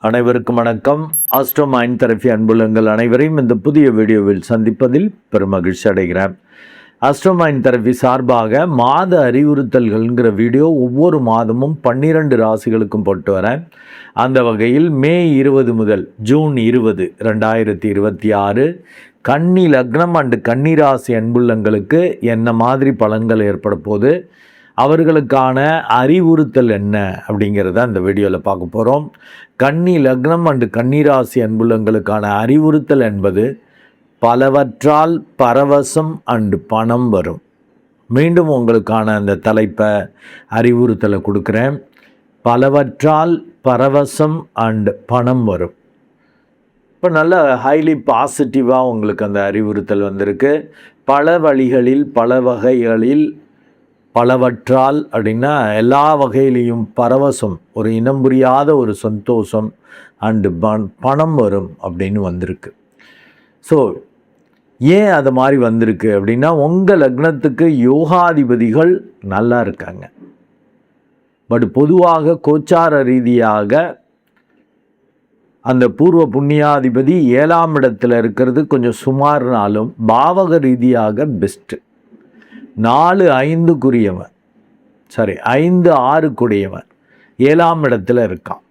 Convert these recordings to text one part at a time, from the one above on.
அனைவருக்கும் வணக்கம். Astro mind therapy அன்புள்ளங்கள் அனைவரையும் இந்த புதிய வீடியோவில் சந்திப்பதில் பெருமகிழ்ச்சி அடைகிறேன். ஆஸ்ட்ரோ மைண்ட் தெரபி சார்பாக மாத அறிவுறுத்தல்கள்ங்கிற வீடியோ ஒவ்வொரு மாதமும் 12 ராசிகளுக்கும் போட்டு வரேன். அந்த வகையில் மே 20 முதல் ஜூன் 20, 2026 கன்னி லக்னம் அண்டு கன்னி ராசி அன்புள்ளங்களுக்கு என்ன மாதிரி பலன்கள் ஏற்பட போகுது, அவர்களுக்கான அறிவுறுத்தல் என்ன அப்படிங்கிறத அந்த வீடியோவில் பார்க்க போகிறோம். கன்னி லக்னம் அண்டு கன்னிராசி அன்புள்ளங்களுக்கான அறிவுறுத்தல் என்பது பலவற்றால் பரவசம் அண்டு பணம் வரும். மீண்டும் உங்களுக்கான அந்த தலைப்பை அறிவுறுத்தலை கொடுக்குறேன். பலவற்றால் பரவசம் அண்டு பணம் வரும். இப்போ நல்ல ஹைலி பாசிட்டிவாக உங்களுக்கு அந்த அறிவுறுத்தல் வந்திருக்கு. பல வழிகளில் பல வகைகளில் பலவற்றால் அப்படின்னா எல்லா வகையிலையும் பரவசம், ஒரு இனம் புரியாத ஒரு சந்தோஷம் அண்டு பணம் வரும் அப்படின்னு வந்திருக்கு. ஸோ ஏன் அது மாதிரி வந்திருக்கு அப்படின்னா, உங்கள் லக்னத்துக்கு யோகாதிபதிகள் நல்லா இருக்காங்க. பட் பொதுவாக கோச்சார ரீதியாக அந்த பூர்வ புண்ணியாதிபதி 7ஆம் இடத்துல இருக்கிறது கொஞ்சம் சுமார்னாலும் பாவக ரீதியாக பெஸ்ட்டு. 4-5 5-6 கூடியவன் 7ஆம் இடத்துல இருக்கான்.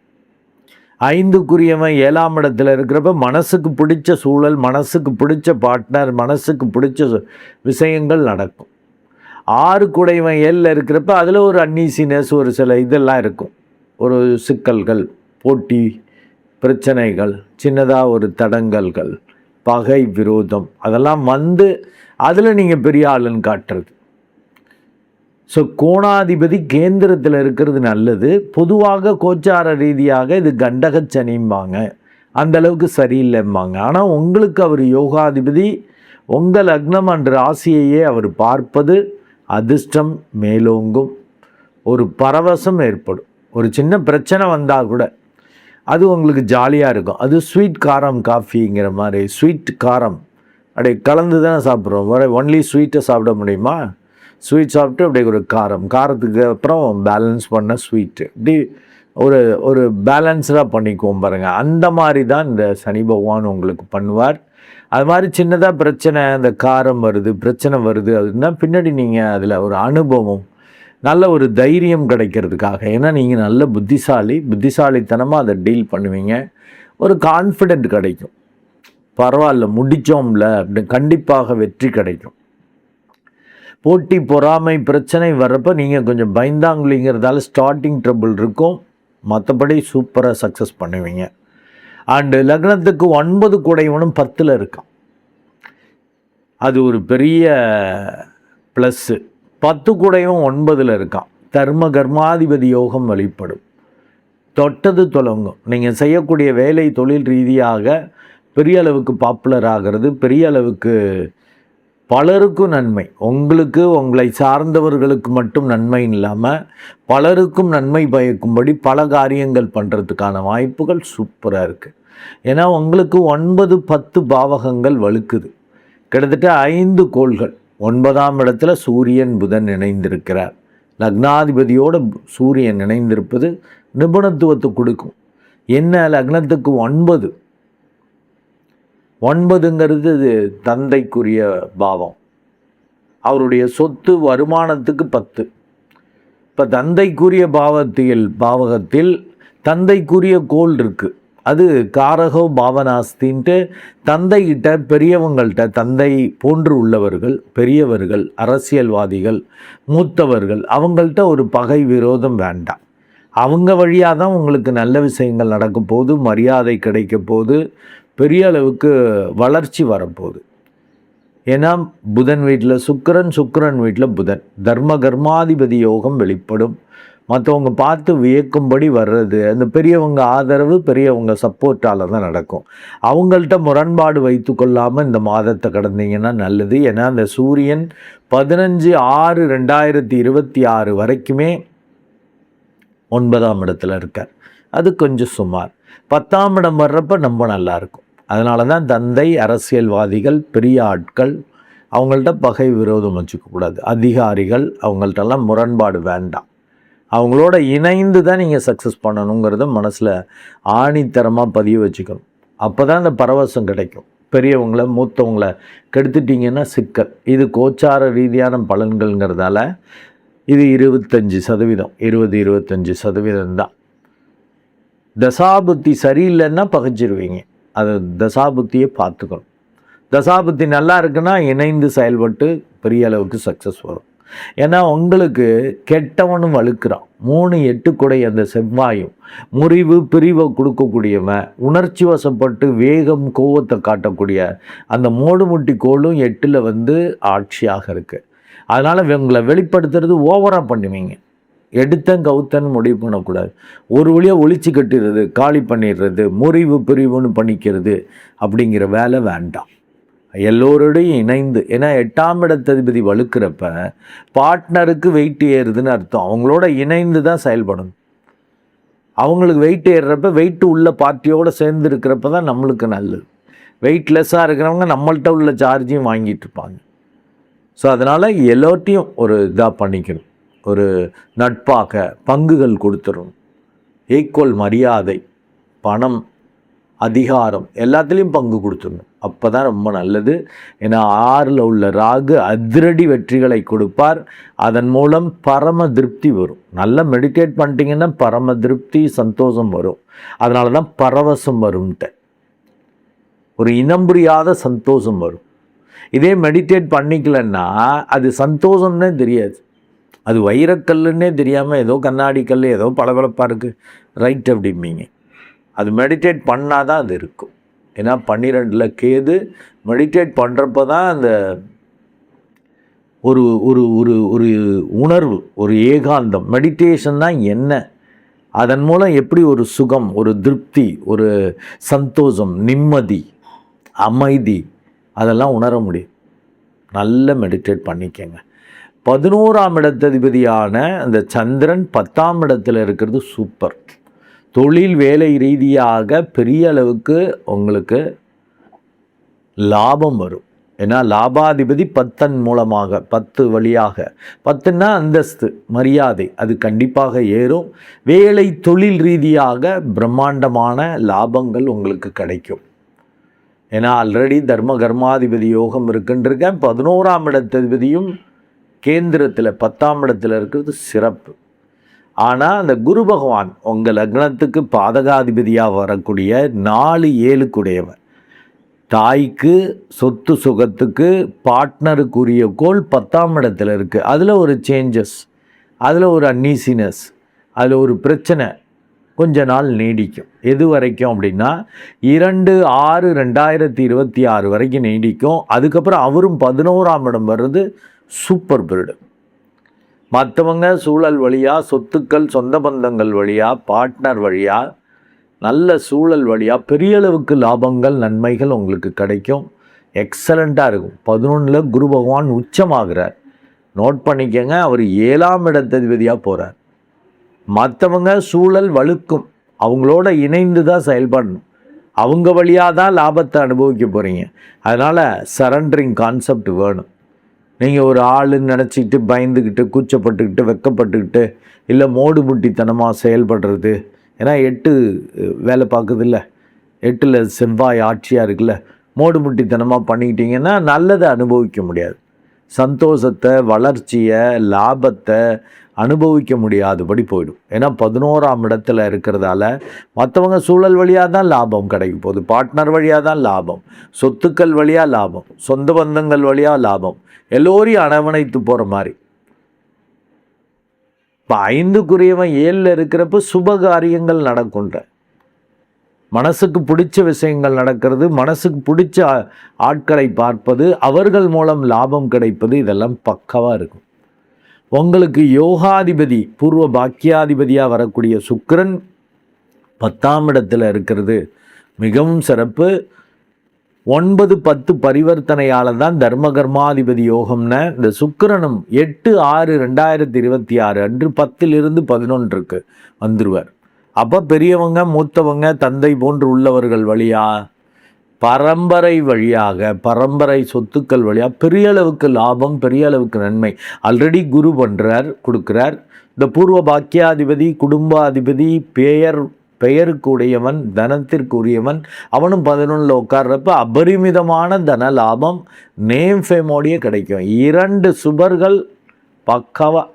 5 7ஆம் இடத்துல இருக்கிறப்ப மனசுக்கு பிடிச்ச சூழல், மனசுக்கு பிடிச்ச பார்ட்னர், மனசுக்கு பிடிச்ச விஷயங்கள் நடக்கும். 6 7ல் இருக்கிறப்ப அதில் ஒரு அன்னீசினஸ், ஒரு சில இதெல்லாம் இருக்கும். ஒரு சிக்கல்கள், போட்டி, பிரச்சனைகள், சின்னதாக ஒரு தடங்கல்கள், பகை, விரோதம் அதெல்லாம் வந்து அதில் நீங்கள் பெரிய ஆளுன்னு காட்டுறது. ஸோ கோணாதிபதி கேந்திரத்தில் இருக்கிறது நல்லது. பொதுவாக கோச்சார ரீதியாக இது கண்டகச்சனிம்பாங்க, அந்தளவுக்கு சரியில்லைம்பாங்க. ஆனால் உங்களுக்கு அவர் யோகாதிபதி, உங்கள் லக்னம் அன்று ராசியையே அவர் பார்ப்பது அதிர்ஷ்டம் மேலோங்கும். ஒரு பரவசம் ஏற்படும். ஒரு சின்ன பிரச்சனை வந்தால் கூட அது உங்களுக்கு ஜாலியாக இருக்கும். அது ஸ்வீட் காரம் காஃபிங்கிற மாதிரி ஸ்வீட் காரம் அப்படியே கலந்து தானே சாப்பிட்றோம். ஒன்லி ஸ்வீட்டை சாப்பிட முடியுமா? ஸ்வீட் சாப்பிட்டு அப்படியே ஒரு காரத்துக்கு அப்புறம் பேலன்ஸ் பண்ண ஸ்வீட்டு, இப்படி ஒரு பேலன்ஸ்டாக பண்ணிக்குவோம் பாருங்கள். அந்த மாதிரி தான் இந்த சனி பகவான் உங்களுக்கு பண்ணுவார். அது மாதிரி சின்னதாக பிரச்சனை, இந்த காரம் வருது, பிரச்சனை வருது அப்படின்னா பின்னாடி நீங்கள் அதில் ஒரு அனுபவம், நல்ல ஒரு தைரியம் கிடைக்கிறதுக்காக, ஏன்னா நீங்கள் நல்ல புத்திசாலித்தனமாக அதை டீல் பண்ணுவீங்க. ஒரு கான்ஃபிடென்ட் கிடைக்கும். பரவாயில்ல, முடித்தோம்ல அப்படி கண்டிப்பாக வெற்றி கிடைக்கும். போட்டி, பொறாமை, பிரச்சனை வர்றப்போ நீங்கள் கொஞ்சம் பயந்தாங்குலிங்கிறதால ஸ்டார்டிங் ட்ரபிள் இருக்கும். மற்றபடி சூப்பராக சக்ஸஸ் பண்ணுவீங்க. அண்டு லக்னத்துக்கு 9 கூடையவனும் 10ல் இருக்கான். அது ஒரு பெரிய ப்ளஸ்ஸு. 10 கூடையும் 9ல் இருக்கான். தர்ம கர்மாதிபதி யோகம் வெளிப்படும். தொட்டது தொலங்கும். நீங்கள் செய்யக்கூடிய வேலை தொழில் ரீதியாக பெரிய அளவுக்கு பாப்புலர் ஆகிறது, பெரிய அளவுக்கு பலருக்கும் நன்மை. உங்களுக்கு, உங்களை சார்ந்தவர்களுக்கு மட்டும் நன்மை இல்லாமல் பலருக்கும் நன்மை பயக்கும்படி பல காரியங்கள் பண்ணுறதுக்கான வாய்ப்புகள் சூப்பராக இருக்குது. ஏன்னா உங்களுக்கு 9-10 பாவகங்கள் வலுக்குது. கிட்டத்தட்ட 5 கோள்கள். 9ஆம் இடத்துல சூரியன் புதன் இணைந்திருக்கிறார். லக்னாதிபதியோடு சூரியன் இணைந்திருப்பது நிபுணத்துவத்தை கொடுக்கும். என்ன, லக்னத்துக்கு 9ங்கிறது தந்தைக்குரிய பாவம். அவருடைய சொத்து வருமானத்துக்கு 10. இப்போ தந்தைக்குரிய பாவகத்தில் தந்தைக்குரிய கோள் இருக்குது. அது காரகோ பாவனாஸ்தின்ட்டு தந்தைகிட்ட, பெரியவங்கள்ட்ட, தந்தை போன்று உள்ளவர்கள், பெரியவர்கள், அரசியல்வாதிகள், மூத்தவர்கள், அவங்கள்ட்ட ஒரு பகை விரோதம் வேண்டாம். அவங்க வழியாக தான் உங்களுக்கு நல்ல விஷயங்கள் நடக்க போகுது, மரியாதை கிடைக்க போகுது, பெரிய அளவுக்கு வளர்ச்சி வரப்போகுது. ஏன்னா புதன் வீட்டில் சுக்கிரன் வீட்டில் புதன், தர்ம கர்மாதிபதி யோகம் வெளிப்படும். மற்றவங்க பார்த்து வியக்கும்படி வர்றது அந்த பெரியவங்க ஆதரவு, பெரியவங்க சப்போர்ட்டால் தான் நடக்கும். அவங்கள்ட்ட முரண்பாடு வைத்து கொள்ளாமல் இந்த மாதத்தை கடந்தீங்கன்னா நல்லது. ஏன்னா அந்த சூரியன் 15/6/2026 வரைக்குமே 9ஆம் இடத்துல இருக்கார். அது கொஞ்சம் சுமார். 10ஆம் இடம் வர்றப்ப ரொம்ப நல்லாயிருக்கும். அதனால தான் தந்தை, அரசியல்வாதிகள், பெரிய ஆட்கள், அவங்கள்ட்ட பகை விரோதம் வச்சுக்கக்கூடாது. அதிகாரிகள், அவங்கள்ட்டெல்லாம் முரண்பாடு வேண்டாம். அவங்களோட இணைந்து தான் நீங்கள் சக்ஸஸ் பண்ணணுங்கிறத மனசில் ஆணித்தரமாக பதிய வச்சுக்கணும். அப்போ தான் அந்த பரவசம் கிடைக்கும். பெரியவங்கள மூத்தவங்கள கெடுத்துட்டிங்கன்னா சிக்கல். இது கோச்சார ரீதியான பலன்கள்ங்கிறதால இது 25%, 20-25% தான். தசாபுத்தி சரியில்லைன்னா பகைச்சிருவீங்க. அது தசாபுத்தியை பார்த்துக்கணும். தசாபுத்தி நல்லா இருக்குன்னா இணைந்து செயல்பட்டு பெரிய அளவுக்கு சக்ஸஸ் வரும். ஏன்னா உங்களுக்கு கெட்டவனும் வலுக்கிறான். 3-8 கூட அந்த செவ்வாயும் முறிவு பிரிவை கொடுக்கக்கூடியவன், உணர்ச்சி வசப்பட்டு வேகம் கோவத்தை காட்டக்கூடிய அந்த மோடுமுட்டி கோளும் 8 ஆட்சியாக இருக்குது. அதனால் இவங்களை வெளிப்படுத்துறது ஓவராக பண்ணுவீங்க. எடுத்தன் கவுத்தன் முடிவு பண்ணக்கூடாது. ஒரு வழியாக ஒழிச்சு கட்டிடுறது, காலி பண்ணிடுறது, முறிவு பிரிவுன்னு பண்ணிக்கிறது அப்படிங்கிற வேலை வேண்டாம். எல்லோரோடையும் இணைந்து, ஏன்னா 8ஆம் இடத்ததிபதி வலுக்கிறப்ப பார்ட்னருக்கு வெயிட் ஏறுதுன்னு அர்த்தம். அவங்களோட இணைந்து தான் செயல்படணும். அவங்களுக்கு வெயிட் ஏறுறப்ப வெயிட் உள்ள பார்ட்டியோடு சேர்ந்து இருக்கிறப்ப தான் நம்மளுக்கு நல்லது. வெயிட்லெஸ்ஸாக இருக்கிறவங்க நம்மள்கிட்ட உள்ள சார்ஜையும் வாங்கிட்டு இருப்பாங்க. ஸோ அதனால் எல்லோர்ட்டையும் ஒரு இதாக பண்ணிக்கணும். ஒரு நட்பாக பங்குகள் கொடுத்துடணும். ஈக்குவல் மரியாதை, பணம், அதிகாரம் எல்லாத்துலேயும் பங்கு கொடுத்துடணும். அப்போ தான் ரொம்ப நல்லது. ஏன்னா 6ல் உள்ள ராகு அதிரடி வெற்றிகளை கொடுப்பார். அதன் மூலம் பரம திருப்தி வரும். நல்லா மெடிடேட் பண்ணிட்டீங்கன்னா பரம திருப்தி சந்தோஷம் வரும். அதனால தான் பரவசம் வரும்ட்ட, ஒரு இனம் புரியாத சந்தோஷம் வரும். இதே மெடிடேட் பண்ணிக்கலன்னா அது சந்தோஷம்னே தெரியாது. அது வைரக்கல்லுன்னே தெரியாமல் ஏதோ கண்ணாடி கல் ஏதோ பளபளப்பாக இருக்குது ரைட் அப்படிம்பீங்க. அது மெடிடேட் பண்ணால் தான் அது இருக்கும். ஏன்னா 12ல் கேது மெடிடேட் பண்ணுறப்ப தான் அந்த ஒரு ஒரு ஒரு ஒரு உணர்வு, ஒரு ஏகாந்தம். மெடிடேஷன் தான் என்ன, அதன் மூலம் எப்படி ஒரு சுகம், ஒரு திருப்தி, ஒரு சந்தோஷம், நிம்மதி, அமைதி அதெல்லாம் உணர முடியும். நல்ல மெடிடேட் பண்ணிக்கங்க. 11ஆம் இடத்ததிபதியான அந்த சந்திரன் 10ஆம் இடத்துல இருக்கிறது சூப்பர். தொழில் வேலை ரீதியாக பெரிய அளவுக்கு உங்களுக்கு லாபம் வரும். ஏன்னா லாபாதிபதி 10 மூலமாக, 10 வழியாக, 10ன்னா அந்தஸ்து, மரியாதை, அது கண்டிப்பாக ஏறும். வேலை தொழில் ரீதியாக பிரம்மாண்டமான லாபங்கள் உங்களுக்கு கிடைக்கும். ஏன்னா ஆல்ரெடி தர்ம கர்மாதிபதி யோகம் இருக்குன்றிருக்கேன். 11ஆம் இடத்ததிபதியும் கேந்திரத்தில் 10ஆம் இடத்துல இருக்கிறது சிறப்பு. ஆனால் அந்த குரு பகவான் உங்கள் லக்னத்துக்கு பாதகாதிபதியாக வரக்கூடிய 4-7 கூடையவர், தாய்க்கு சொத்து சுகத்துக்கு பார்ட்னருக்குரிய கோள் 10ஆம் இடத்துல இருக்குது. அதில் ஒரு சேஞ்சஸ், அதில் ஒரு அன்னீசினஸ், அதில் ஒரு பிரச்சனை கொஞ்ச நாள் நீடிக்கும். எது வரைக்கும் அப்படின்னா 2/6/2026 வரைக்கும் நீடிக்கும். அதுக்கப்புறம் அவரும் 11ஆம் இடம் வர்றது சூப்பர் பீரியடு. மற்றவங்க சூழல் வழியாக, சொத்துக்கள் சொந்த பந்தங்கள் வழியாக, பார்ட்னர் வழியாக, நல்ல சூழல் வழியாக பெரிய அளவுக்கு லாபங்கள் நன்மைகள் உங்களுக்கு கிடைக்கும். எக்ஸலண்ட்டாக இருக்கும். 11ல் குரு பகவான் உச்சமாகிறார். நோட் பண்ணிக்கங்க. அவர் 7ஆம் இடத்ததிபதியாக போகிறார். மற்றவங்க சூழல் வலுக்கும், அவங்களோட இணைந்து தான் செயல்படணும். அவங்க வழியாக தான் லாபத்தை அனுபவிக்க போகிறீங்க. அதனால் சரண்டரிங் கான்செப்ட் வேணும். நீங்கள் ஒரு ஆளுன்னு நினச்சிக்கிட்டு பயந்துக்கிட்டு கூச்சப்பட்டுக்கிட்டு வெக்கப்பட்டுக்கிட்டு இல்லை மோடு முட்டித்தனமாக செயல்படுறது. ஏன்னா 8 வேலை பார்க்குது இல்லை, 8ல் செவ்வாய் ஆட்சியாக இருக்குல்ல, மோடு முட்டித்தனமாக பண்ணிக்கிட்டிங்கன்னா நல்லதை அனுபவிக்க முடியாது. சந்தோஷத்தை, வளர்ச்சியை, லாபத்தை அனுபவிக்க முடியாதபடி போயிடும். ஏன்னா 11ஆம் இடத்துல இருக்கிறதால மற்றவங்க சூழல் வழியாக தான் லாபம் கிடைக்க போகுது, பார்ட்னர் வழியாக தான் லாபம், சொத்துக்கள் வழியாக லாபம், சொந்த பந்தங்கள் வழியாக லாபம், எல்லோரையும் அரவணைத்து போகிற மாதிரி. இப்போ 5க்குரியவன் 7ல் இருக்கிறப்ப சுபகாரியங்கள் நடக்குன்ற, மனசுக்கு பிடிச்ச விஷயங்கள் நடக்கிறது, மனசுக்கு பிடிச்ச ஆட்களை பார்ப்பது, அவர்கள் மூலம் லாபம் கிடைப்பது, இதெல்லாம் பக்கவாக இருக்கும். உங்களுக்கு யோகாதிபதி பூர்வ பாக்கியாதிபதியாக வரக்கூடிய சுக்கிரன் 10ஆம் இடத்துல இருக்கிறது மிகவும் சிறப்பு. 9-10 பரிவர்த்தனையால் தான் தர்ம கர்மாதிபதி யோகம்னு இந்த சுக்கிரனும் 8-6-2026 அன்று 10லிருந்து 11க்கு வந்துடுவார். அப்போ பெரியவங்க மூத்தவங்க தந்தை போன்று உள்ளவர்கள் வழியா பரம்பரை வழியாக, பரம்பரை சொத்துக்கள் வழியாக பெரிய அளவுக்கு லாபம், பெரிய அளவுக்கு நன்மை. ஆல்ரெடி குரு கொடுக்குறார். இந்த பூர்வ பாக்கியாதிபதி, குடும்பாதிபதி, பெயருக்கு உடையவன், தனத்திற்கு உரியவன், அவனும் 11 உட்கார்றப்ப அபரிமிதமான தன லாபம், நேம் ஃபேமோடையே கிடைக்கும். 2 சுபர்கள் பக்காவாக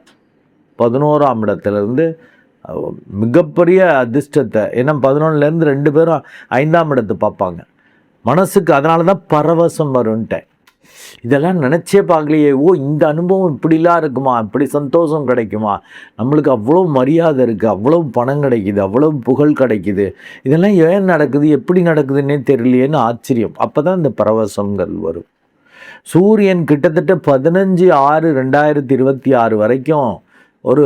11ஆம் இடத்துலேருந்து மிகப்பெரிய அதிர்ஷ்டத்தை, ஏன்னா 11லேருந்து 2 பேரும் 5ஆம் இடத்தை பார்ப்பாங்க. மனசுக்கு அதனால தான் பரவசம் வரும்ன்ட்டேன். இதெல்லாம் நினச்சே பார்க்கலையே, ஓ இந்த அனுபவம் இப்படிலாம் இருக்குமா, இப்படி சந்தோஷம் கிடைக்குமா, நம்மளுக்கு அவ்வளோ மரியாதை இருக்குது, அவ்வளோ பணம் கிடைக்குது, அவ்வளோ புகழ் கிடைக்குது, இதெல்லாம் ஏன் நடக்குது, எப்படி நடக்குதுன்னே தெரியலையேன்னு ஆச்சரியம். அப்போ தான் இந்த பரவசங்கள் வரும். சூரியன் கிட்டத்தட்ட 15/6/2026 வரைக்கும் ஒரு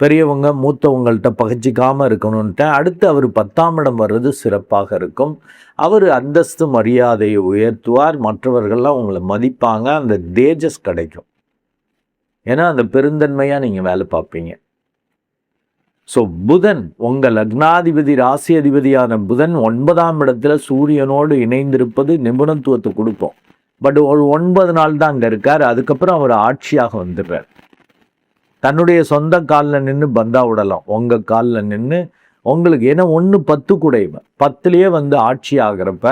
பெரியவங்க மூத்தவங்கள்ட்ட பகச்சிக்காமல் இருக்கணும்ன்ட்டு. அடுத்து அவர் 10ஆம் இடம் வர்றது சிறப்பாக இருக்கும். அவர் அந்தஸ்து மரியாதையை உயர்த்துவார், மற்றவர்கள்லாம் உங்களை மதிப்பாங்க, அந்த தேஜஸ் கிடைக்கும். ஏன்னா அந்த பெருந்தன்மையாக நீங்கள் வேலை பார்ப்பீங்க. ஸோ புதன், உங்கள் லக்னாதிபதி ராசி அதிபதியான புதன் 9ஆம் இடத்துல சூரியனோடு இணைந்திருப்பது நிபுணத்துவத்தை கொடுப்போம். பட் ஒரு 9 நாள் தான் அங்கே இருக்கார். அதுக்கப்புறம் அவர் ஆட்சியாக வந்துடுறார். தன்னுடைய சொந்த காலில் நின்று பந்தா விடலாம், உங்கள் காலில் நின்று உங்களுக்கு. ஏன்னா 1-10 கூடையும் 10லேயே வந்து ஆட்சி ஆகிறப்ப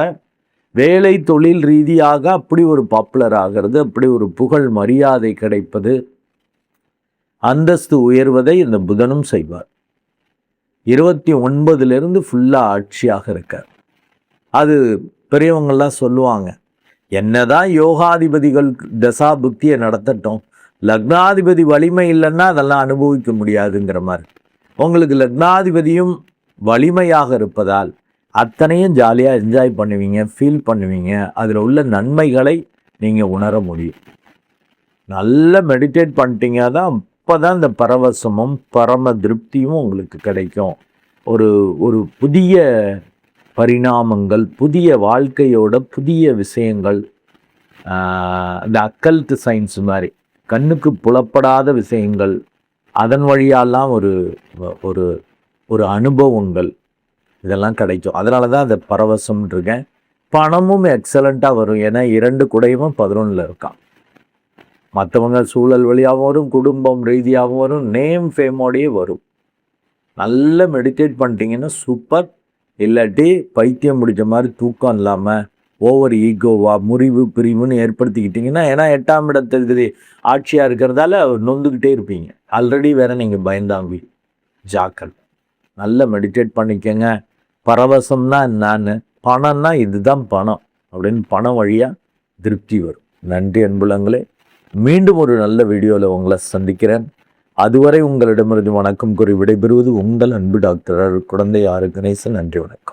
வேலை தொழில் ரீதியாக அப்படி ஒரு பாப்புலர் ஆகிறது, அப்படி ஒரு புகழ் மரியாதை கிடைப்பது, அந்தஸ்து உயர்வதை இந்த புதனும் செய்வார். 29லேருந்து ஃபுல்லாக ஆட்சியாக இருக்கார். அது பெரியவங்கள்லாம் சொல்லுவாங்க, என்னதான் யோகாதிபதிகள் தசா புக்தியை நடத்தட்டும், லக்னாதிபதி வலிமை இல்லைன்னா அதெல்லாம் அனுபவிக்க முடியாதுங்கிற மாதிரி. உங்களுக்கு லக்னாதிபதியும் வலிமையாக இருப்பதால் அத்தனையும் ஜாலியாக என்ஜாய் பண்ணுவீங்க, ஃபீல் பண்ணுவீங்க. அதில் உள்ள நன்மைகளை நீங்கள் உணர முடியும். நல்ல மெடிடேட் பண்ணிட்டீங்க தான், அப்போ தான் இந்த பரவசமும் பரம திருப்தியும் உங்களுக்கு கிடைக்கும். ஒரு புதிய பரிணாமங்கள், புதிய வாழ்க்கையோட புதிய விஷயங்கள், இந்த அக்கல்ட் சயின்ஸ் மாதிரி கண்ணுக்கு புலப்படாத விஷயங்கள், அதன் வழியாலாம் ஒரு ஒரு அனுபவங்கள் இதெல்லாம் கிடைக்கும். அதனால தான் அந்த பரவசம் இருக்கேன். பணமும் எக்ஸலண்ட்டாக வரும். ஏன்னா 2 குடையும் 11ல் இருக்கான். மற்றவங்க சூழல் வழியாகவும் வரும், குடும்பம் ரீதியாகவும் வரும், நேம் ஃபேமோடையே வரும். நல்ல மெடிடேட் பண்ணிட்டீங்கன்னா சூப்பர். இல்லாட்டி பைத்தியம் முடிச்ச மாதிரி தூக்கம் இல்லாமல் ஓவர் ஈகோவா முறிவு பிரிவுன்னு ஏற்படுத்திக்கிட்டிங்கன்னா, ஏன்னா 8ஆம் இடத்துல ஆட்சியாக இருக்கிறதால நொந்துக்கிட்டே இருப்பீங்க. ஆல்ரெடி வேறு நீங்கள் பயந்தாங்கி. ஜாக்கல் நல்ல மெடிடேட் பண்ணிக்கங்க. பரவசம்னா என்னான்னு, பணம்னா இதுதான் பணம் அப்படின்னு பணம் வழியாக திருப்தி வரும். நன்றி அன்புலங்களே. மீண்டும் ஒரு நல்ல வீடியோவில் உங்களை சந்திக்கிறேன். அதுவரை உங்களிடமிருந்து வணக்கம் கூறி விடைபெறுவது உங்கள் அன்பு டாக்டர் குழந்தை ஆறு கணேசன். நன்றி, வணக்கம்.